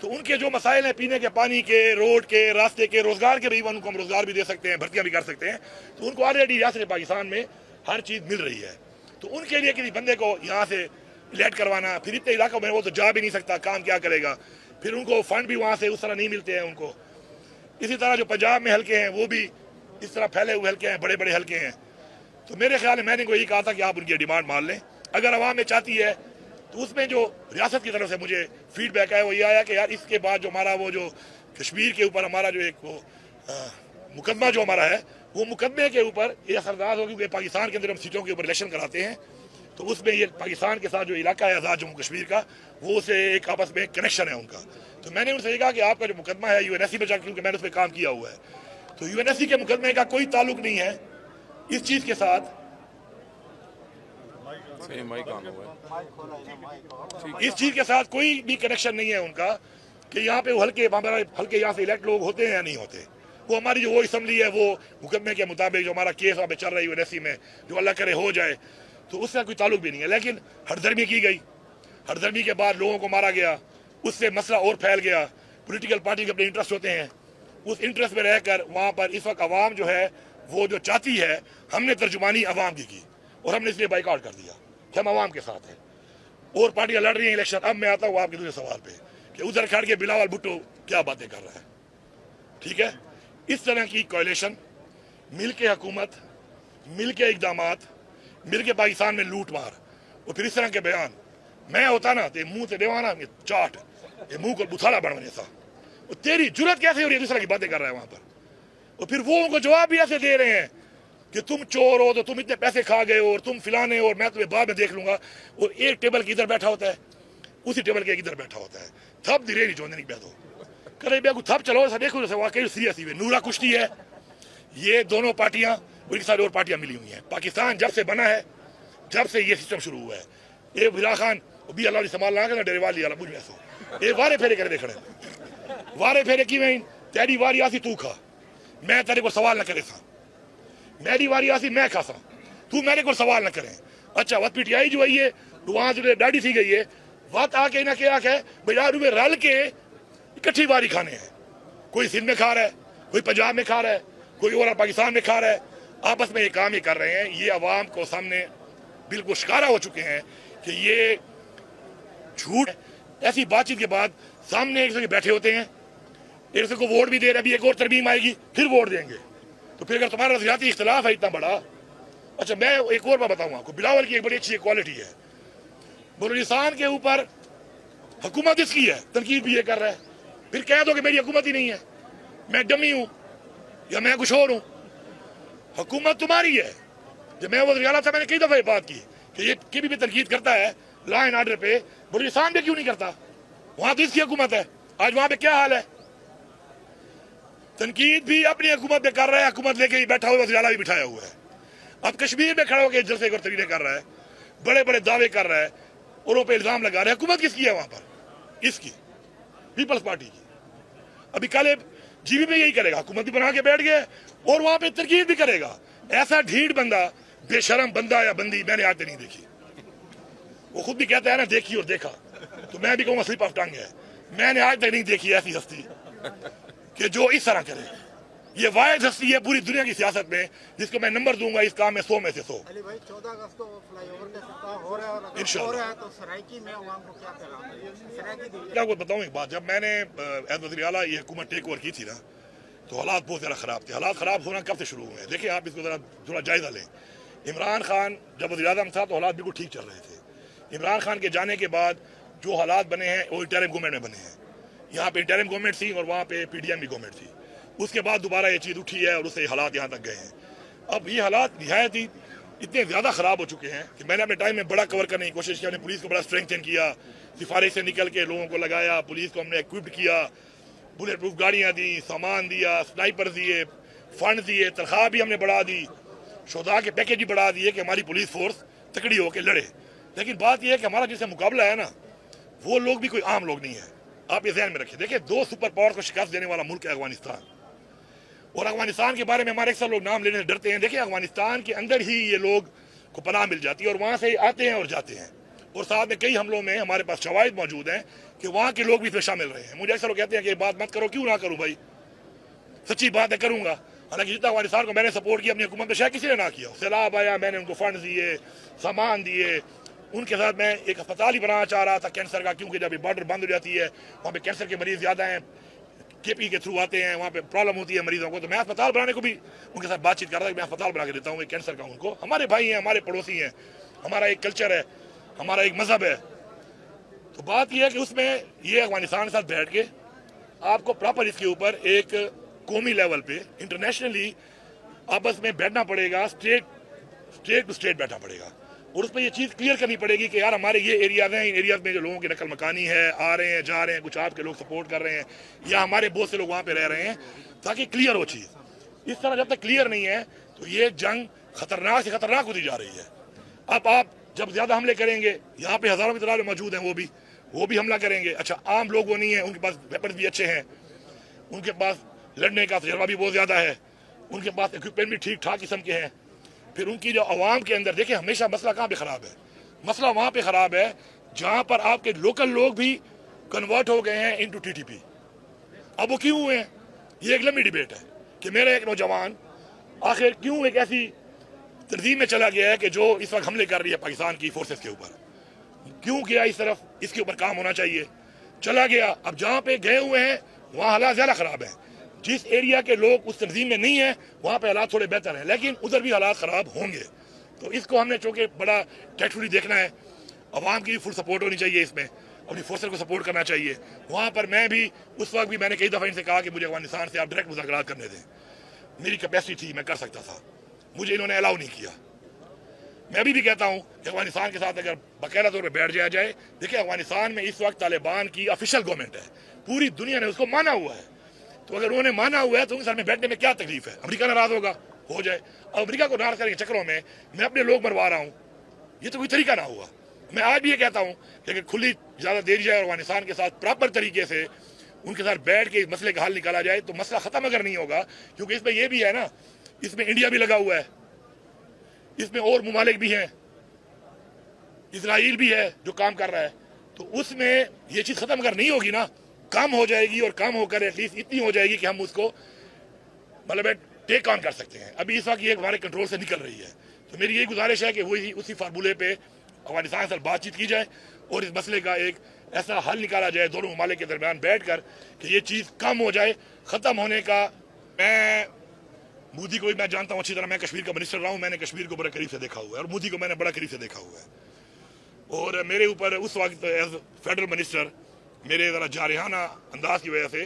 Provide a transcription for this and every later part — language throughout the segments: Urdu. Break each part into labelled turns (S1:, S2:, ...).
S1: تو ان کے جو مسائل ہیں پینے کے پانی کے, روڈ کے, راستے کے, روزگار کے بھی, ان کو ہم روزگار بھی دے سکتے ہیں, بھرتیاں بھی کر سکتے ہیں. تو ان کو آلریڈی ریاست پاکستان میں ہر چیز مل رہی ہے. تو ان کے لیے کسی بندے کو یہاں سے لیٹ کروانا, پھر اتنے علاقوں میں وہ تو جا بھی نہیں سکتا, کام کیا کرے گا, پھر ان کو فنڈ بھی وہاں سے اس طرح نہیں ملتے ہیں ان کو. اسی طرح جو پنجاب میں حلقے ہیں وہ بھی اس طرح پھیلے ہوئے حلقے ہیں, بڑے بڑے حلقے ہیں. تو میرے خیال میں نے کو یہی کہا تھا کہ آپ ان کی ڈیمانڈ مان لیں. اگر عوام میں چاہتی ہے تو اس میں جو ریاست کی طرف سے مجھے فیڈ بیک آیا وہ یہ آیا کہ یار اس کے بعد جو ہمارا وہ جو کشمیر کے اوپر ہمارا جو ایک وہ مقدمہ جو ہمارا ہے, وہ مقدمے کے اوپر یہ اثر انداز ہوگی کہ پاکستان کے اندر ہم سیٹوں کے اوپر الیکشن کراتے ہیں, تو اس میں یہ پاکستان کے ساتھ جو علاقہ ہے آزاد جموں کشمیر کا, وہ اسے ایک آپس میں کنیکشن ہے ان کا. تو میں نے ان سے یہ کہا کہ آپ کا جو مقدمہ ہے یو این ایس سی میں جا, کیونکہ میں نے اس پہ کام کیا ہوا ہے, تو یو این ایس سی کے مقدمے کا کوئی تعلق نہیں ہے اس چیز کے ساتھ, اس چیز کے ساتھ کوئی بھی کنیکشن نہیں ہے ان کا کہ یہاں پہ وہ ہلکے یہاں سے الیکٹ لوگ ہوتے ہیں یا نہیں ہوتے. وہ ہماری جو وہ اسمبلی ہے وہ مقدمے کے مطابق جو ہمارا کیس وہاں پہ چل رہا ہے یو این ایس سی میں, جو اللہ کرے ہو جائے, تو اس سے کوئی تعلق بھی نہیں ہے. لیکن ہردرمی کی گئی, ہردرمی کے بعد لوگوں کو مارا گیا, اس سے مسئلہ اور پھیل گیا. پولیٹیکل پارٹی کے اپنے انٹرسٹ ہوتے ہیں, اس انٹرسٹ میں رہ کر وہاں پر اس وقت عوام جو ہے وہ جو چاہتی ہے, ہم نے ترجمانی عوام کی اور ہم نے اس لیے بائیکاٹ کر دیا کہ ہم عوام کے ساتھ ہیں. اور پارٹیاں لڑ رہی ہیں الیکشن. اب میں آتا ہوں آپ کے دوسرے سوال پہ کہ ادھر کھڑ کے بلاول بھٹو کیا باتیں کر رہا ہے. ٹھیک ہے, اس طرح کی کولیشن, مل کے حکومت, مل کے اقدامات, مل کے پاکستان میں لوٹ مار, اور پھر اس طرح کے بیان, میں ہوتا نا تو منہ سے دیوانا چاٹ, یہ منہ کو بتھالا بڑھنے سا, تیری جرت کیسے ہو رہی ہے دوسرا کی باتیں کر رہا ہے وہاں پر. اور پھر وہ ان کو جواب بھی ایسے دے رہے ہیں کہ تم چور ہو تو تم اتنے پیسے کھا گئے ہو, اور تم فلانے, اور میں تمہیں بعد میں دیکھ لوں گا. اور ایک ٹیبل کے ادھر بیٹھا ہوتا ہے, اسی ٹیبل کے ادھر بیٹھا ہوتا ہے. تھپ دی ریڈی چوندے نہیں بیٹھو کرے بے کو تھپ چلو ایسا دیکھو جیسے واقعی سیریس ہوئے. نورا کشتی ہے, یہ دونوں پارٹیاں اور ان ساری اور پارٹیاں ملی ہوئی ہیں. پاکستان جب سے بنا ہے, جب سے یہ سسٹم شروع ہوا ہے, یہ بلا خان بھی اللہ علیہ سنبھال نہ ڈیرے والی والا مجھ میں سے یہ وارے پھیرے کرے دیکھنے, وارے پھیرے کی میں تیری واری آسی تو کھا, میں تیرے کو سوال نہ کرے سا, میری واری آسی میں کھا سا, تو میرے کو سوال نہ کریں. اچھا وقت پی ٹی آئی جو ہے یہ وہاں جو ڈاڈی تھی گئی ہے, وقت آ کے نہ کیا کہ بازار میں رل کے اکٹھی واری کھانے ہیں. کوئی سندھ میں کھا رہا ہے, کوئی پنجاب میں کھا رہا ہے, کوئی اور پاکستان میں کھا رہا ہے. آپس میں یہ کام ہی کر رہے ہیں. یہ عوام کو سامنے بالکل شکارا ہو چکے ہیں کہ یہ جھوٹ. ایسی بات چیت کے بعد سامنے ایک دوسرے کے بیٹھے ہوتے ہیں, ایک دوسرے کو ووٹ بھی دے رہے, ابھی ایک اور ترمیم آئے گی پھر ووٹ دیں گے. تو پھر اگر تمہارا نظریاتی اختلاف ہے اتنا بڑا. اچھا میں ایک اور بات بتاؤں آپ کو, بلاول کی ایک بڑی اچھی کوالٹی ہے, بلوچستان کے اوپر حکومت اس کی ہے, تنقید بھی یہ کر رہا ہے. پھر کہہ دو کہ میری حکومت ہی نہیں ہے, میں ڈمی ہوں یا میں کچھ اور ہوں. حکومت تمہاری ہے. جب میں وزیر اعلیٰ تھا میں نے کئی دفعہ یہ بات کی کہ یہ کبھی بھی تنقید کرتا ہے لا اینڈ آرڈر پہ, بلوچستان پہ کیوں نہیں کرتا؟ وہاں تو اس کی حکومت ہے. آج وہاں پہ کیا حال ہے؟ تنقید بھی اپنی حکومت پہ کر رہا ہے, حکومت لے کے ہی بیٹھا ہوا, وزیر اعلیٰ بھی بٹھایا ہوا ہے. اب کشمیر میں کھڑا ہو کے جلسے اور تقریریں کر رہا ہے, بڑے بڑے دعوے کر رہا ہے, اور پہ الزام لگا رہا ہے. حکومت کس کی ہے وہاں پر؟ اس کی, پیپلز پارٹی کی. ابھی کل جی بی پہ یہی کرے گا, حکومت بھی بنا کے بیٹھ گئے اور وہاں پہ تنقید بھی کرے گا. ایسا ڈھیٹ بندہ, بے شرم بندہ یا بندی میں نے آج تک نہیں دیکھی. وہ خود بھی کہتا ہے نا دیکھی اور دیکھا, تو میں بھی کہوں گا سلپ آف ٹنگ ہے. میں نے آج تک نہیں دیکھی ایسی ہستی کہ جو اس طرح کرے. یہ واحد ہستی ہے پوری دنیا کی سیاست میں جس کو میں نمبر دوں گا اس کام میں 100 میں سے 100.
S2: علی بھائی 14 اگست کو فلائی اوور کا افتتاح ہو رہا ہے, اور اگر ہو رہا ہے تو سرائکی میں عوام کو کیا پیغام ہے؟ سرائکی دی
S1: کیا آپ کو بتاؤں ایک بات, جب میں نے ایز وزیر اعلیٰ یہ حکومت ٹیک اوور کی تھی نا, تو حالات بہت زیادہ خراب تھے. حالات خراب ہونا کب سے شروع ہوئے ہیں دیکھیں آپ, اس کو ذرا تھوڑا جائزہ لیں. عمران خان جب وزیر اعظم تھا تو حالات بالکل ٹھیک چل رہے تھے. عمران خان کے جانے کے بعد جو حالات بنے ہیں وہ انٹرم گورنمنٹ میں بنے ہیں. یہاں پہ انٹرم گورنمنٹ تھی اور وہاں پہ پی ڈی ایم کی گورنمنٹ تھی. اس کے بعد دوبارہ یہ چیز اٹھی ہے اور اس سے حالات یہاں تک گئے ہیں. اب یہ حالات نہایت ہی اتنے زیادہ خراب ہو چکے ہیں کہ میں نے اپنے ٹائم میں بڑا کور کرنے کی کوشش کی. ہم نے پولیس کو بڑا اسٹرینگتھن کیا, سفارش سے نکل کے لوگوں کو لگایا, پولیس کو ہم نے ایکوپڈ کیا, بلیٹ پروف گاڑیاں دی, سامان دیا, سنائپر دیے, فنڈ دیے, تنخواہ بھی ہم نے بڑھا دی, شہداء کے پیکیج بھی بڑھا دیے کہ ہماری پولیس فورس تکڑی ہو کے لڑے. لیکن بات یہ ہے کہ ہمارا جس سے مقابلہ ہے نا, وہ لوگ بھی کوئی عام لوگ نہیں ہے. آپ یہ ذہن میں رکھیں. دیکھیں 2 سپر پاور کو شکست دینے والا ملک ہے افغانستان, اور افغانستان کے بارے میں ہمارے اکثر لوگ نام لینے سے ڈرتے ہیں. دیکھیں افغانستان کے اندر ہی یہ لوگ کو پناہ مل جاتی ہے اور وہاں سے آتے ہیں اور جاتے ہیں, اور ساتھ میں کئی حملوں میں ہمارے پاس شواہد موجود ہیں کہ وہاں کے لوگ بھی اس میں شامل رہے ہیں. مجھے اکثر لوگ کہتے ہیں کہ یہ بات مت کرو, کیوں نہ کروں بھائی, سچی بات ہے کروں گا. حالانکہ جتنا افغانستان کو میں نے سپورٹ کیا اپنی حکومت میں شاید کسی نے نہ کیا. سیلاب آیا, میں نے ان کو فنڈ دیے, سامان دیے, ان کے ساتھ میں ایک اسپتال ہی بنانا چاہ رہا تھا کینسر کا, کیونکہ جب یہ بارڈر بند ہو جاتی ہے وہاں پہ کینسر کے مریض زیادہ ہیں, کے پی کے تھرو آتے ہیں, وہاں پہ پرابلم ہوتی ہے مریضوں کو. تو میں اسپتال بنانے کو بھی ان کے ساتھ بات چیت کر رہا تھا کہ میں اسپتال بنا کے دیتا ہوں کینسر کا. ان کو ہمارے بھائی ہیں, ہمارے پڑوسی ہیں, ہمارا ایک کلچر ہے, ہمارا ایک مذہب ہے. تو بات یہ ہے کہ اس میں یہ افغانستان کے ساتھ بیٹھ کے آپ کو پراپر اس کے اوپر ایک قومی لیول پہ انٹرنیشنلی آپس میں بیٹھنا پڑے گا, اسٹیٹ ٹو اسٹیٹ بیٹھنا پڑے گا, اور اس پہ یہ چیز کلیئر کرنی پڑے گی کہ یار ہمارے یہ ایریاز ہیں, ان ایریاز میں جو لوگوں کی نقل مکانی ہے, آ رہے ہیں جا رہے ہیں, کچھ آپ کے لوگ سپورٹ کر رہے ہیں یا ہمارے بہت سے لوگ وہاں پہ رہ رہے ہیں, تاکہ کلیئر ہو چیز. اس طرح جب تک کلیئر نہیں ہے تو یہ جنگ خطرناک سے خطرناک ہوتی جا رہی ہے. اب آپ جب زیادہ حملے کریں گے, یہاں پہ ہزاروں کی تعداد میں موجود ہیں, وہ بھی حملہ کریں گے. اچھا عام لوگ وہ نہیں ہیں, ان کے پاس ویپنز بھی اچھے ہیں, ان کے پاس لڑنے کا تجربہ بھی بہت زیادہ ہے, ان کے پاس اکوپمنٹ بھی ٹھیک ٹھاک قسم کے ہیں. پھر ان کی جو عوام کے اندر دیکھیں, ہمیشہ مسئلہ کہاں پہ خراب ہے, مسئلہ وہاں پہ خراب ہے جہاں پر آپ کے لوکل لوگ بھی کنورٹ ہو گئے ہیں انٹو ٹی ٹی پی. اب وہ کیوں ہوئے ہیں, یہ ایک لمبی ڈیبیٹ ہے کہ میرا ایک نوجوان آخر کیوں ایک ایسی تنظیم میں چلا گیا ہے کہ جو اس وقت حملے کر رہی ہے پاکستان کی فورسز کے اوپر, کیوں کیا اس طرف, اس کے اوپر کام ہونا چاہیے. چلا گیا, اب جہاں پہ گئے ہوئے ہیں وہاں حالات زیادہ خراب ہیں. جس ایریا کے لوگ اس تنظیم میں نہیں ہیں وہاں پہ حالات تھوڑے بہتر ہیں, لیکن ادھر بھی حالات خراب ہوں گے. تو اس کو ہم نے چونکہ بڑا ٹیکٹفلی دیکھنا ہے, عوام کی فل سپورٹ ہونی چاہیے, اس میں اپنی فورسز کو سپورٹ کرنا چاہیے. وہاں پر میں بھی اس وقت بھی میں نے کئی دفعہ ان سے کہا کہ مجھے افغانستان سے آپ ڈائریکٹ مذاکرات کرنے دیں, میری کیپیسٹی تھی, میں کر سکتا تھا, مجھے انہوں نے الاؤ نہیں کیا. میں ابھی بھی کہتا ہوں کہ افغانستان کے ساتھ اگر باقاعدہ طور پہ بیٹھ جایا جائے, دیکھیں افغانستان میں اس وقت طالبان کی آفیشیل گورنمنٹ ہے, پوری دنیا نے اس کو مانا ہوا ہے. تو اگر انہوں نے مانا ہوا ہے تو ان کے ساتھ میں بیٹھنے میں کیا تکلیف ہے. امریکہ ناراض ہوگا, ہو جائے. اب امریکہ کو ناراض کرنے کے چکروں میں میں اپنے لوگ مروا رہا ہوں, یہ تو کوئی طریقہ نہ ہوا. میں آج بھی یہ کہتا ہوں کہ اگر کھلی اجازت دے دی جائے اور افغانستان کے ساتھ پراپر طریقے سے ان کے ساتھ بیٹھ کے اس مسئلے کا حل نکالا جائے تو مسئلہ ختم اگر نہیں ہوگا, کیونکہ اس میں یہ بھی ہے نا, اس میں انڈیا بھی لگا ہوا ہے, اس میں اور ممالک بھی ہیں, اسرائیل بھی ہے جو کام کر رہا ہے. تو اس میں یہ چیز ختم اگر نہیں ہوگی نا, کم ہو جائے گی, اور کم ہو کر ایٹ لیسٹ اتنی ہو جائے گی کہ ہم اس کو مطلب ٹیک آن کر سکتے ہیں. ابھی اس وقت یہ ہمارے کنٹرول سے نکل رہی ہے. تو میری یہی گزارش ہے کہ وہی اسی فارمولے پہ افغانستان سے بات چیت کی جائے اور اس مسئلے کا ایک ایسا حل نکالا جائے دونوں ممالک کے درمیان بیٹھ کر کہ یہ چیز کم ہو جائے, ختم ہونے کا. میں مودی کو بھی میں جانتا ہوں اچھی طرح, میں کشمیر کا منسٹر رہا ہوں, میں نے کشمیر کو بڑا قریب سے دیکھا ہوا ہے, اور مودی کو میں نے بڑا قریب سے دیکھا ہوا ہے. اور میرے اوپر اس وقت ایز فیڈرل منسٹر میرے ذرا جارحانہ انداز کی وجہ سے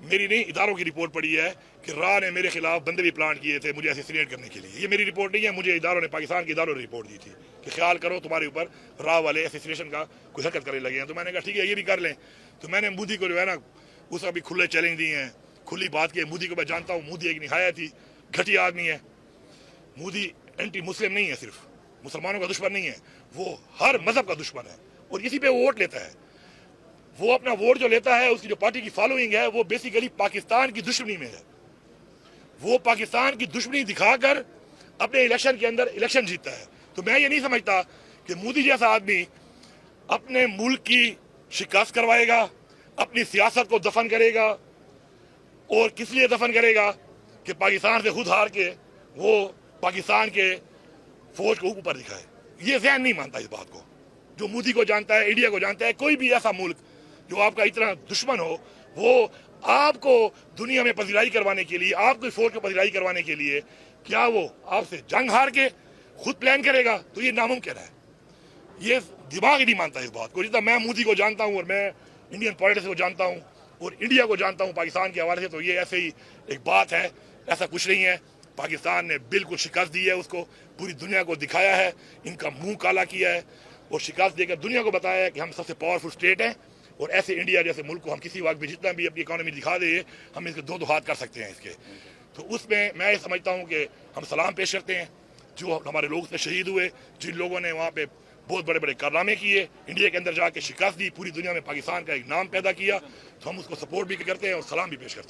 S1: میری نہیں اداروں کی رپورٹ پڑی ہے کہ راہ نے میرے خلاف بندے بھی پلانٹ کیے تھے مجھے اسیسینیٹ کرنے کے لیے. یہ میری رپورٹ نہیں ہے, مجھے اداروں نے, پاکستان کے اداروں نے رپورٹ دی تھی کہ خیال کرو تمہارے اوپر راہ والے اسیسینیشن کا کوئی حرکت کرنے لگے ہیں. تو میں نے کہا ٹھیک ہے یہ بھی کر لیں. تو میں نے مودی کو جو ہے نا اس کا بھی کھلے چیلنج دیے ہیں, کھلی بات کی. مودی کو میں جانتا ہوں, مودی ایک نہایت ہی گھٹیا آدمی ہے. مودی اینٹی مسلم نہیں ہے, صرف مسلمانوں کا دشمن نہیں ہے, وہ ہر مذہب کا دشمن ہے, اور اسی پہ ووٹ لیتا ہے. وہ اپنا ووٹ جو لیتا ہے, اس کی جو پارٹی کی فالوئنگ ہے, وہ بیسیکلی پاکستان کی دشمنی میں ہے. وہ پاکستان کی دشمنی دکھا کر اپنے الیکشن کے اندر الیکشن جیتتا ہے. تو میں یہ نہیں سمجھتا کہ مودی جیسا آدمی اپنے ملک کی شکست کروائے گا, اپنی سیاست کو دفن کرے گا, اور کس لیے دفن کرے گا کہ پاکستان سے خود ہار کے وہ پاکستان کے فوج کو اوپر دکھائے. یہ ذہن نہیں مانتا اس بات کو. جو مودی کو جانتا ہے, انڈیا کو جانتا ہے, کوئی بھی ایسا ملک جو آپ کا اتنا دشمن ہو, وہ آپ کو دنیا میں پذیرائی کروانے کے لیے, آپ کی فوج کو پذیرائی کروانے کے لیے کیا وہ آپ سے جنگ ہار کے خود پلان کرے گا؟ تو یہ ناممکن ہے. یہ دماغ ہی نہیں مانتا اس بات کو. جتنا میں مودی کو جانتا ہوں اور میں انڈین پالیٹکس کو جانتا ہوں اور انڈیا کو جانتا ہوں پاکستان کے حوالے سے, تو یہ ایسے ہی ایک بات ہے, ایسا کچھ نہیں ہے. پاکستان نے بالکل شکست دی ہے, اس کو پوری دنیا کو دکھایا ہے, ان کا منہ کالا کیا ہے, اور شکست دے کر دنیا کو بتایا ہے کہ ہم سب سے پاورفل اسٹیٹ ہیں, اور ایسے انڈیا جیسے ملک کو ہم کسی وقت بھی جتنا بھی اپنی اکانومی دکھا دیں, ہم اس کے دو ہاتھ کر سکتے ہیں اس کے. تو اس میں یہ سمجھتا ہوں کہ ہم سلام پیش کرتے ہیں جو ہمارے لوگ اس میں شہید ہوئے, جن لوگوں نے وہاں پہ بہت بڑے بڑے کارنامے کیے, انڈیا کے اندر جا کے شکست دی, پوری دنیا میں پاکستان کا ایک نام پیدا کیا. تو ہم اس کو سپورٹ بھی کرتے ہیں اور سلام بھی پیش کرتے ہیں.